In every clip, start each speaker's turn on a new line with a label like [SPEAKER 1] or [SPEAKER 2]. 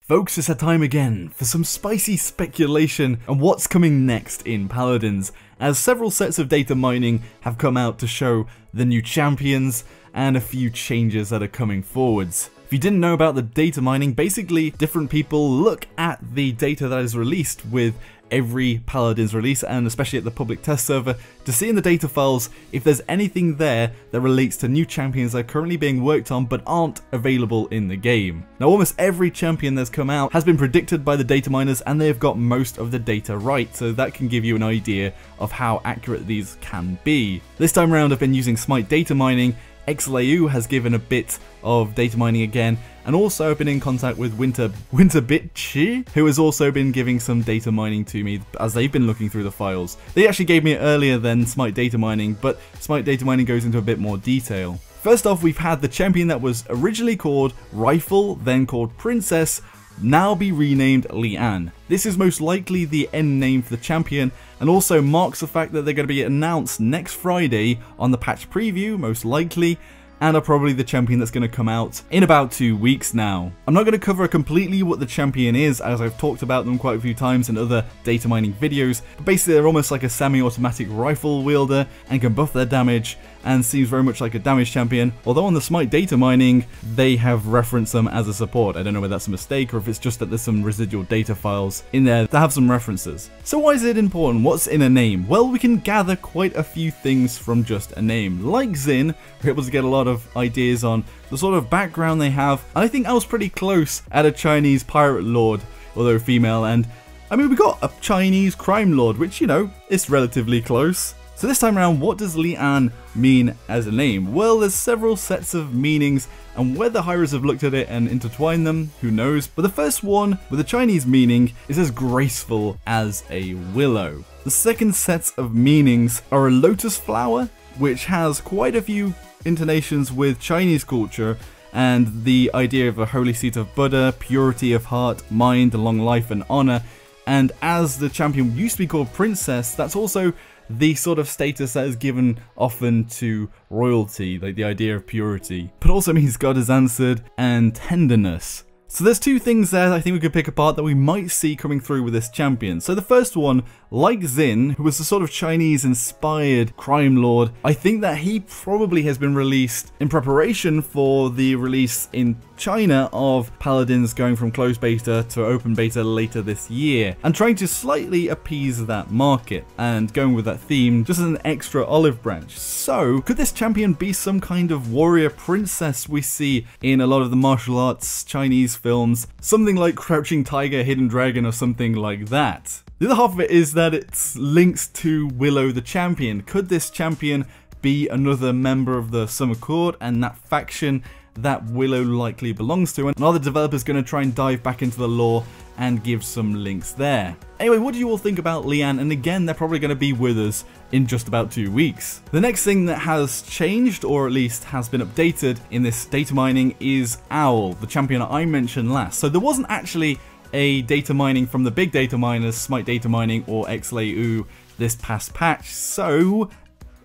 [SPEAKER 1] Folks, it's that time again for some spicy speculation on what's coming next in Paladins, as several sets of data mining have come out to show the new champions and a few changes that are coming forwards. If you didn't know about the data mining, basically different people look at the data that is released with every Paladins release, and especially at the public test server, to see in the data files if there's anything there that relates to new champions that are currently being worked on but aren't available in the game. Now, almost every champion that's come out has been predicted by the data miners, and they've got most of the data right, so that can give you an idea of how accurate these can be. This time around I've been using Smite data mining. XLAU has given a bit of data mining again, and also I've been in contact with Winterbitchi, who has also been giving some data mining to me as they've been looking through the files. They actually gave me it earlier than Smite data mining, but Smite data mining goes into a bit more detail. First off, we've had the champion that was originally called Rifle, then called Princess, now be renamed Lian. This is most likely the end name for the champion, and also marks the fact that they're going to be announced next Friday on the patch preview, most likely, and are probably the champion that's going to come out in about 2 weeks now. I'm not going to cover completely what the champion is, as I've talked about them quite a few times in other data mining videos, but basically they're almost like a semi-automatic rifle wielder and can buff their damage, and seems very much like a damage champion, although on the Smite data mining they have referenced them as a support. I don't know whether that's a mistake or if it's just that there's some residual data files in there that have some references. So why is it important? What's in a name? Well, we can gather quite a few things from just a name. Like Xin, we're able to get a lot of ideas on the sort of background they have, and I think I was pretty close at a Chinese pirate lord, although female, and I mean we got a Chinese crime lord, which, you know, is relatively close. So this time around, what does Lian mean as a name? Well, there's several sets of meanings, and whether hi-rez have looked at it and intertwined them, who knows? But the first one, with a Chinese meaning, is as graceful as a willow. The second set of meanings are a lotus flower, which has quite a few intonations with Chinese culture, and the idea of a holy seat of Buddha, purity of heart, mind, long life and honor. And as the champion used to be called Princess, that's also the sort of status that is given often to royalty, like the idea of purity, but also means God is answered and tenderness. So there's two things there I think we could pick apart that we might see coming through with this champion. So the first one, like Xin, who was the sort of Chinese-inspired crime lord, I think that he probably has been released in preparation for the release in China of Paladins going from closed beta to open beta later this year, and trying to slightly appease that market and going with that theme just as an extra olive branch. So could this champion be some kind of warrior princess we see in a lot of the martial arts Chinese films, something like Crouching Tiger, Hidden Dragon or something like that? The other half of it is that it's linked to Willow the champion. Could this champion be another member of the Summer Court and that faction that Willow likely belongs to? And are the developers going to try and dive back into the lore and give some links there? Anyway, what do you all think about Lian? And again, they're probably going to be with us in just about 2 weeks. The next thing that has changed, or at least has been updated in this data mining, is Owl, the champion I mentioned last. So there wasn't actually a data mining from the big data miners, Smite data mining or XLAU, this past patch, so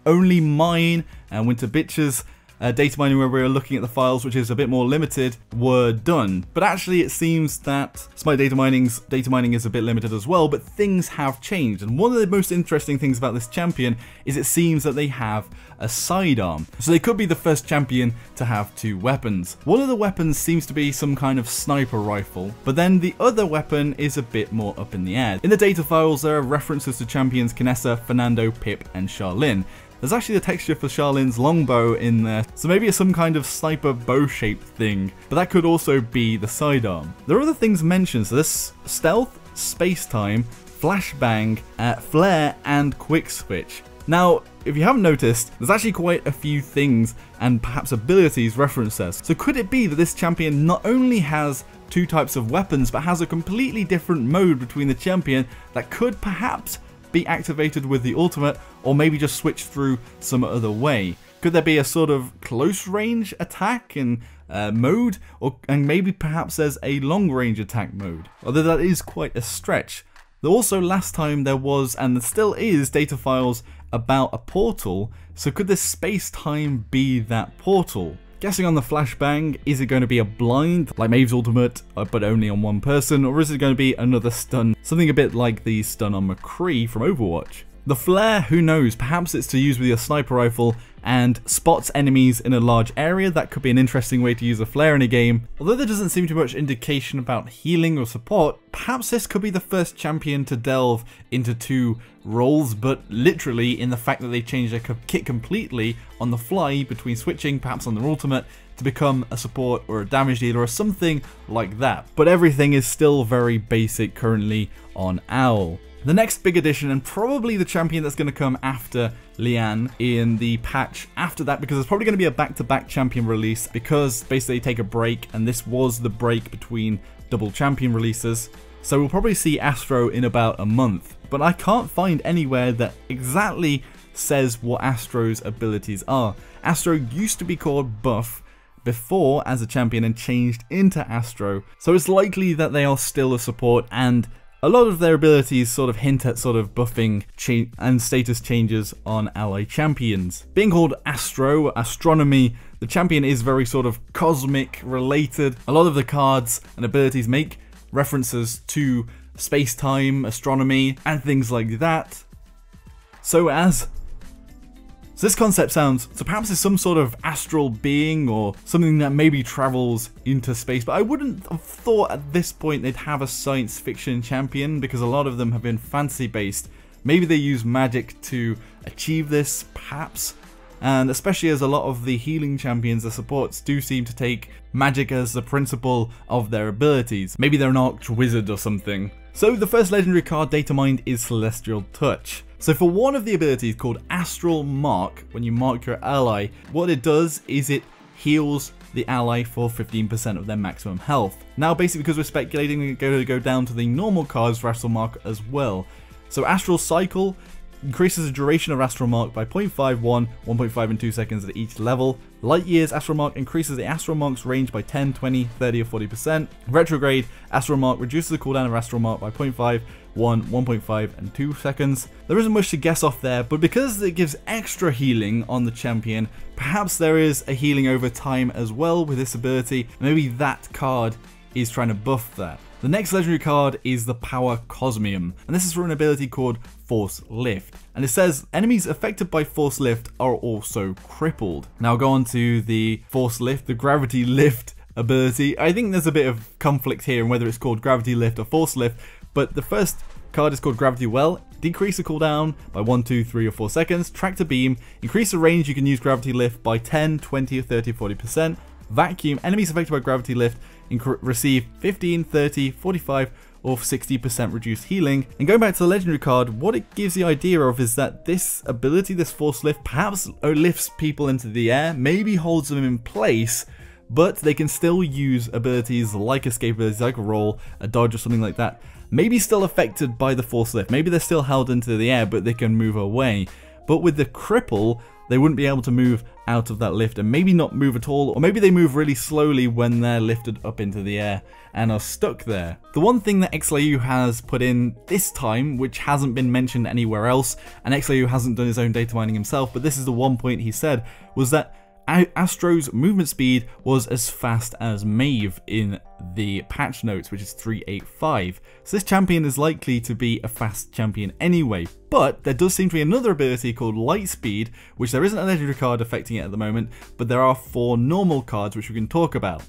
[SPEAKER 1] only mine and Winterbitch's data mining, where we were looking at the files, which is a bit more limited, were done. But actually it seems that Smite data mining is a bit limited as well, but things have changed. And one of the most interesting things about this champion is it seems that they have a sidearm. So they could be the first champion to have 2 weapons. One of the weapons seems to be some kind of sniper rifle, but then the other weapon is a bit more up in the air. In the data files there are references to champions Kinessa, Fernando, Pip and Charlene. There's actually a texture for Charlene's longbow in there, so maybe it's some kind of sniper bow-shaped thing, but that could also be the sidearm. There are other things mentioned, so there's stealth, space-time, flashbang, flare, and quick switch. Now, if you haven't noticed, there's actually quite a few things and perhaps abilities referenced there. So could it be that this champion not only has 2 types of weapons, but has a completely different mode between the champion that could perhaps be activated with the ultimate, or maybe just switch through some other way? Could there be a sort of close range attack and mode, and maybe perhaps there's a long range attack mode? Although that is quite a stretch. Also, last time there was, and there still is, data files about a portal, so could this space-time be that portal? Guessing on the flashbang, is it going to be a blind, like Maeve's ultimate, but only on one person, or is it going to be another stun, something a bit like the stun on McCree from Overwatch? The flare, who knows, perhaps it's to use with your sniper rifle and spots enemies in a large area. That could be an interesting way to use a flare in a game. Although there doesn't seem to be much indication about healing or support, perhaps this could be the first champion to delve into two roles, but literally in the fact that they changed their kit completely on the fly between switching, perhaps on their ultimate, to become a support or a damage dealer or something like that. But everything is still very basic currently on Owl. The next big addition, and probably the champion that's going to come after Lian in the patch after that, because it's probably going to be a back-to-back champion release, because basically they take a break, and this was the break between double champion releases. So we'll probably see Astro in about a month, but I can't find anywhere that exactly says what Astro's abilities are. Astro used to be called Buff before as a champion and changed into Astro, so it's likely that they are still a support, and a lot of their abilities sort of hint at sort of buffing and status changes on ally champions. Being called Astro, astronomy, the champion is very sort of cosmic related. A lot of the cards and abilities make references to space-time, astronomy, and things like that. So this concept sounds, so perhaps it's some sort of astral being or something that maybe travels into space, but I wouldn't have thought at this point they'd have a science fiction champion, because a lot of them have been fantasy based. Maybe they use magic to achieve this, perhaps, and especially as a lot of the healing champions, the supports, do seem to take magic as the principle of their abilities. Maybe they're an arch-wizard or something. So the first legendary card Datamined is Celestial Touch. So for one of the abilities called Astral Mark, when you mark your ally, what it does is it heals the ally for 15% of their maximum health. Now basically, because we're speculating, we're going to go down to the normal cards for Astral Mark as well. So Astral Cycle increases the duration of Astral Mark by 0.5, 1, 1.5 and 2 seconds at each level. Light Years Astral Mark increases the Astral Mark's range by 10, 20, 30 or 40%. Retrograde Astral Mark reduces the cooldown of Astral Mark by 0.5, 1, 1.5 and 2 seconds. There isn't much to guess off there, but because it gives extra healing on the champion, perhaps there is a healing over time as well with this ability. Maybe that card is trying to buff that. The next legendary card is the Power Cosmium, and this is for an ability called Force Lift. And it says enemies affected by Force Lift are also crippled. Now go on to the Force Lift, the Gravity Lift ability. I think there's a bit of conflict here in whether it's called Gravity Lift or Force Lift, but the first card is called Gravity Well. Decrease the cooldown by 1, 2, 3 or 4 seconds. Tractor Beam. Increase the range you can use Gravity Lift by 10, 20, 30, 40%. Vacuum. Enemies affected by Gravity Lift receive 15, 30, 45 or 60% reduced healing. And going back to the legendary card, what it gives the idea of is that this ability, this Force Lift, perhaps lifts people into the air, maybe holds them in place, but they can still use abilities like escape abilities, like a roll, a dodge or something like that. Maybe still affected by the Force Lift. Maybe they're still held into the air, but they can move away. But with the cripple, they wouldn't be able to move out of that lift, and maybe not move at all, or maybe they move really slowly when they're lifted up into the air and are stuck there. The one thing that XLAU has put in this time, which hasn't been mentioned anywhere else, and XLAU hasn't done his own data mining himself, but this is the one point he said, was that Astro's movement speed was as fast as Maeve in the patch notes, which is 385. So this champion is likely to be a fast champion anyway, but there does seem to be another ability called Light Speed, which there isn't a legendary card affecting it at the moment, but there are 4 normal cards which we can talk about.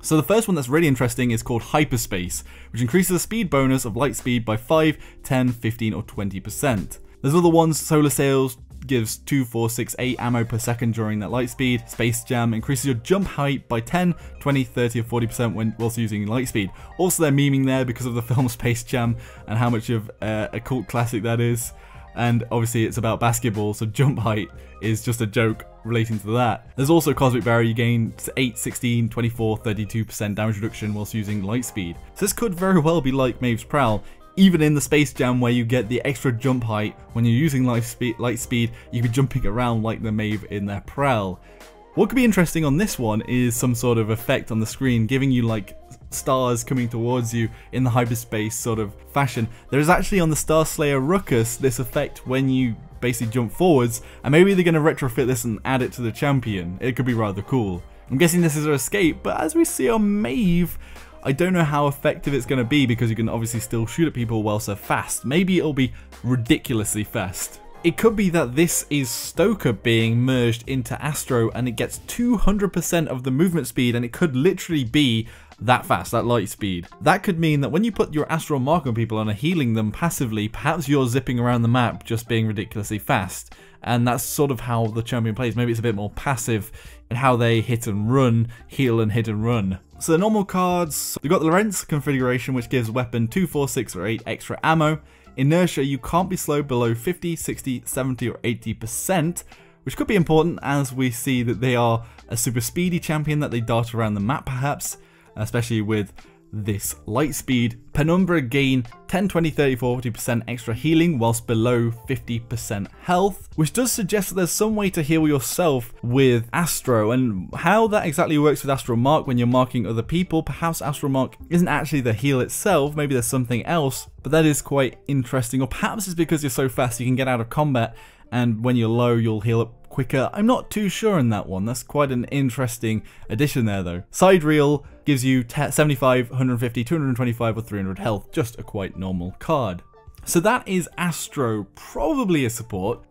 [SPEAKER 1] So the first one that's really interesting is called Hyperspace, which increases the speed bonus of light speed by 5, 10, 15 or 20%. There's other ones, Solar Sails, gives 2, 4, 6, 8 ammo per second during that light speed. Space Jam increases your jump height by 10, 20, 30 or 40% whilst using light speed. Also they're memeing there because of the film Space Jam and how much of a cult classic that is. And obviously it's about basketball, so jump height is just a joke relating to that. There's also Cosmic Barrier, you gain 8, 16, 24, 32% damage reduction whilst using light speed. So this could very well be like Maeve's Prowl. Even in the Space Jam where you get the extra jump height, when you're using light speed, you can be jumping around like the Maeve in their Prowl. What could be interesting on this one is some sort of effect on the screen, giving you like stars coming towards you in the hyperspace sort of fashion. There is actually on the Star Slayer Ruckus this effect when you basically jump forwards, and maybe they're going to retrofit this and add it to the champion. It could be rather cool. I'm guessing this is her escape, but as we see on Maeve, I don't know how effective it's going to be because you can obviously still shoot at people whilst they're fast. Maybe it'll be ridiculously fast. It could be that this is Stoker being merged into Astro and it gets 200% of the movement speed, and it could literally be that fast, that light speed. That could mean that when you put your Astral Mark on people and are healing them passively, perhaps you're zipping around the map just being ridiculously fast. And that's sort of how the champion plays. Maybe it's a bit more passive in how they hit and run, heal and hit and run. So the normal cards, we've got the Lorentz configuration, which gives weapon 2, 4, 6 or 8 extra ammo. Inertia, you can't be slowed below 50, 60, 70 or 80%, which could be important as we see that they are a super speedy champion that they dart around the map perhaps, especially with this light speed. Penumbra gain 10, 20, 30, 40% extra healing whilst below 50% health, which does suggest that there's some way to heal yourself with Astro, and how that exactly works with Astral Mark when you're marking other people. Perhaps Astral Mark isn't actually the heal itself, maybe there's something else, but that is quite interesting. Or perhaps it's because you're so fast you can get out of combat, and when you're low you'll heal up quicker. I'm not too sure on that one. That's quite an interesting addition there though. Side reel gives you 75, 150, 225 or 300 health. Just a quite normal card. So that is Astro. Probably a support,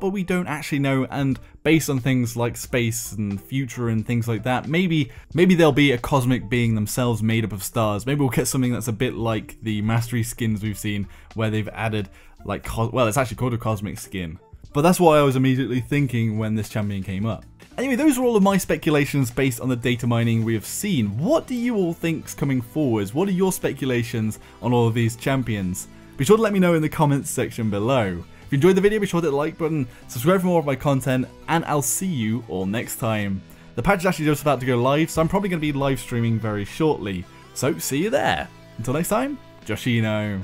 [SPEAKER 1] but we don't actually know, and based on things like space and future and things like that, maybe there'll be a cosmic being themselves made up of stars. Maybe we'll get something that's a bit like the Mastery skins we've seen, where they've added like, well, it's actually called a cosmic skin. But that's what I was immediately thinking when this champion came up. Anyway, those are all of my speculations based on the data mining we have seen. What do you all think's coming forwards? What are your speculations on all of these champions? Be sure to let me know in the comments section below. If you enjoyed the video, be sure to hit the like button, subscribe for more of my content, and I'll see you all next time. The patch is actually just about to go live, so I'm probably going to be live streaming very shortly. So see you there. Until next time, Joshino.